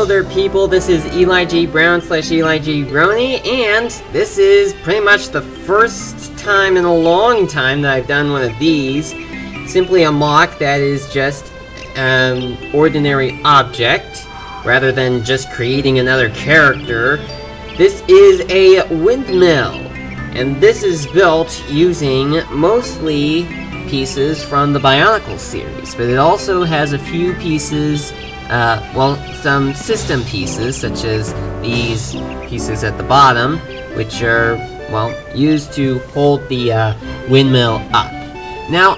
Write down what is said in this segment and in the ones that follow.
Hello there, people. This is Eli J. Brown / Eli J. Brony, and this is pretty much the first time in a long time that I've done one of these. Simply a MOC that is just an ordinary object, rather than just creating another character. This is a windmill, and this is built using mostly pieces from the Bionicle series, but it also has a few pieces, some system pieces, such as these pieces at the bottom, which are, used to hold the windmill up. Now,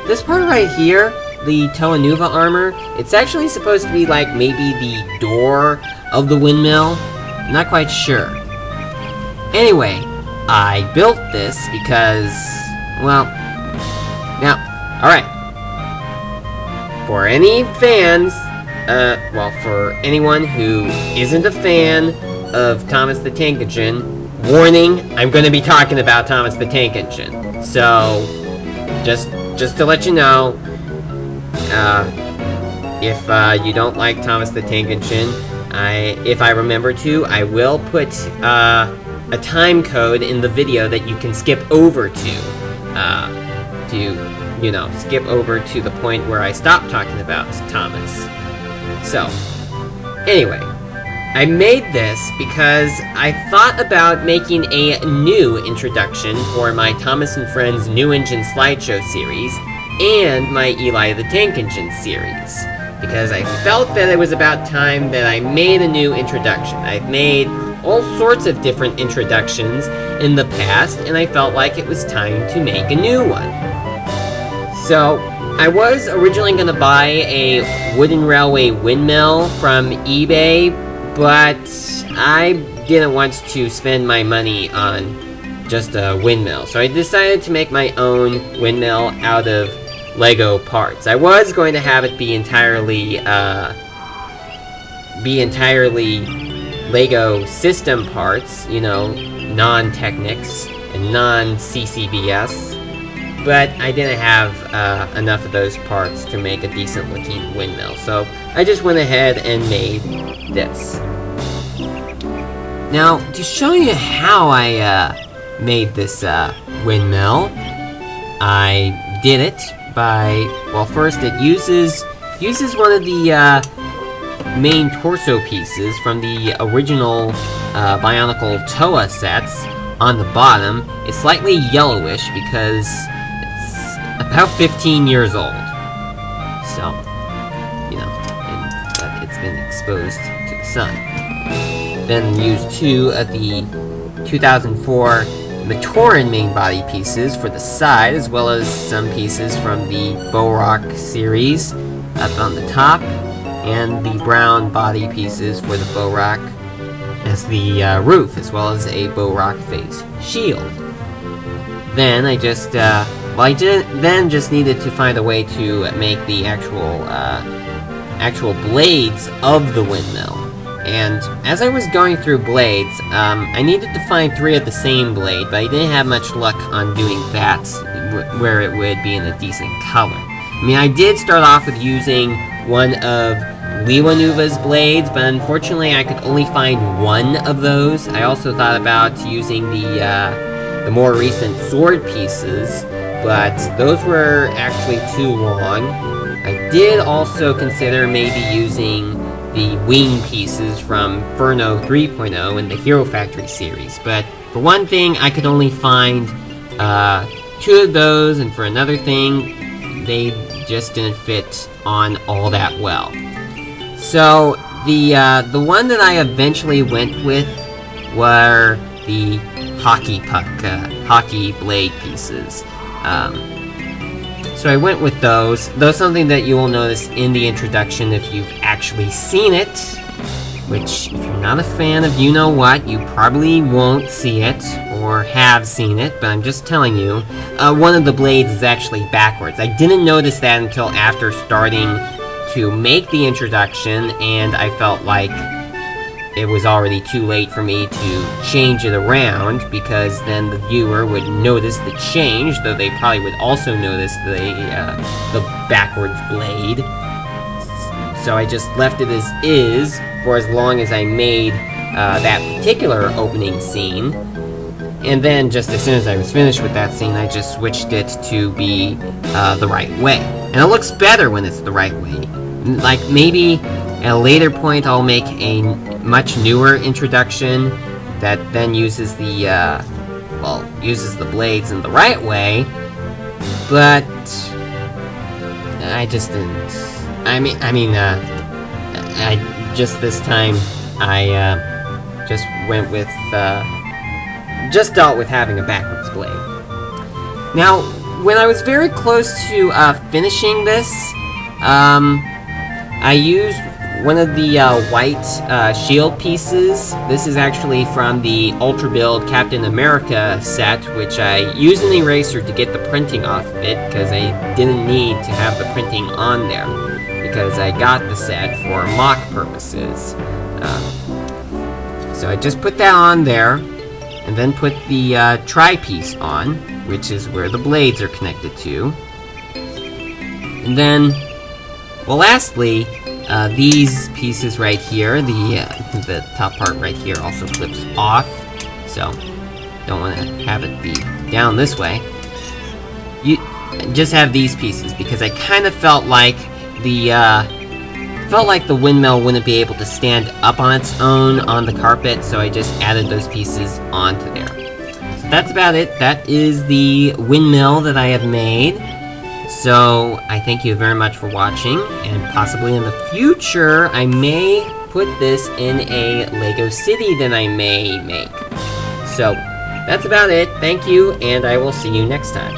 this part right here, the Toanuva armor, it's actually supposed to be like maybe the door of the windmill. I'm not quite sure. Anyway, I built this because, alright. For any fans, for anyone who isn't a fan of Thomas the Tank Engine, warning, I'm going to be talking about Thomas the Tank Engine. So, just to let you know, if you don't like Thomas the Tank Engine, if I remember to, I will put a time code in the video that you can skip over to skip over to the point where I stop talking about Thomas. So, anyway, I made this because I thought about making a new introduction for my Thomas and Friends New Engine Slideshow series and my Eli the Tank Engine series, because I felt that it was about time that I made a new introduction. I've made all sorts of different introductions in the past, and I felt like it was time to make a new one. So, I was originally going to buy a wooden railway windmill from eBay, but I didn't want to spend my money on just a windmill, so I decided to make my own windmill out of Lego parts. I was going to have it be entirely Lego system parts, non-Technics and non-CCBS, but I didn't have enough of those parts to make a decent looking windmill, so I just went ahead and made this. Now, to show you how I made this windmill, I did it by, first it uses one of the main torso pieces from the original Bionicle Toa sets on the bottom. It's slightly yellowish because it's about 15 years old. So, but it's been exposed to the sun. Then used two of the 2004 Matoran main body pieces for the side, as well as some pieces from the Bow-Rock series up on the top, and the brown body pieces for the Bow-Rock as the roof, as well as a Bow-Rock face shield. Then I just needed to find a way to make the actual blades of the windmill. And as I was going through blades, I needed to find 3 of the same blade, but I didn't have much luck on doing that where it would be in a decent color. I mean, I did start off with using one of Liwanuva's blades, but unfortunately I could only find one of those. I also thought about using the more recent sword pieces, but those were actually too long. I did also consider maybe using the wing pieces from Inferno 3.0 in the Hero Factory series, but for one thing I could only find 2 of those, and for another thing they just didn't fit on all that well. So the one that I eventually went with were the hockey blade pieces. So I went with those. Though something that you will notice in the introduction if you've actually seen it, which if you're not a fan of you-know-what, you probably won't see it, or have seen it, but I'm just telling you, one of the blades is actually backwards. I didn't notice that until after starting to make the introduction, and I felt like it was already too late for me to change it around, because then the viewer would notice the change, though they probably would also notice the backwards blade. so I just left it as is for as long as I made that particular opening scene. And then, just as soon as I was finished with that scene, I just switched it to be the right way. And it looks better when it's the right way. Like, maybe at a later point I'll make a much newer introduction that then uses the, uses the blades in the right way. But I just didn't. This time, I just went with, just dealt with having a backwards blade. Now, when I was very close to finishing this, I used one of the white shield pieces. This is actually from the Ultra Build Captain America set, which I used an eraser to get the printing off of it, because I didn't need to have the printing on there, because I got the set for MOC purposes. So I just put that on there, and then put the tri-piece on, which is where the blades are connected to. And then, well, lastly, these pieces right here, the top part right here also flips off, so don't want to have it be down this way. You just have these pieces, because I kind of felt like the windmill wouldn't be able to stand up on its own on the carpet, so I just added those pieces onto there. So that's about it. That is the windmill that I have made. So I thank you very much for watching, and possibly in the future I may put this in a Lego city that I may make. So that's about it. Thank you, and I will see you next time.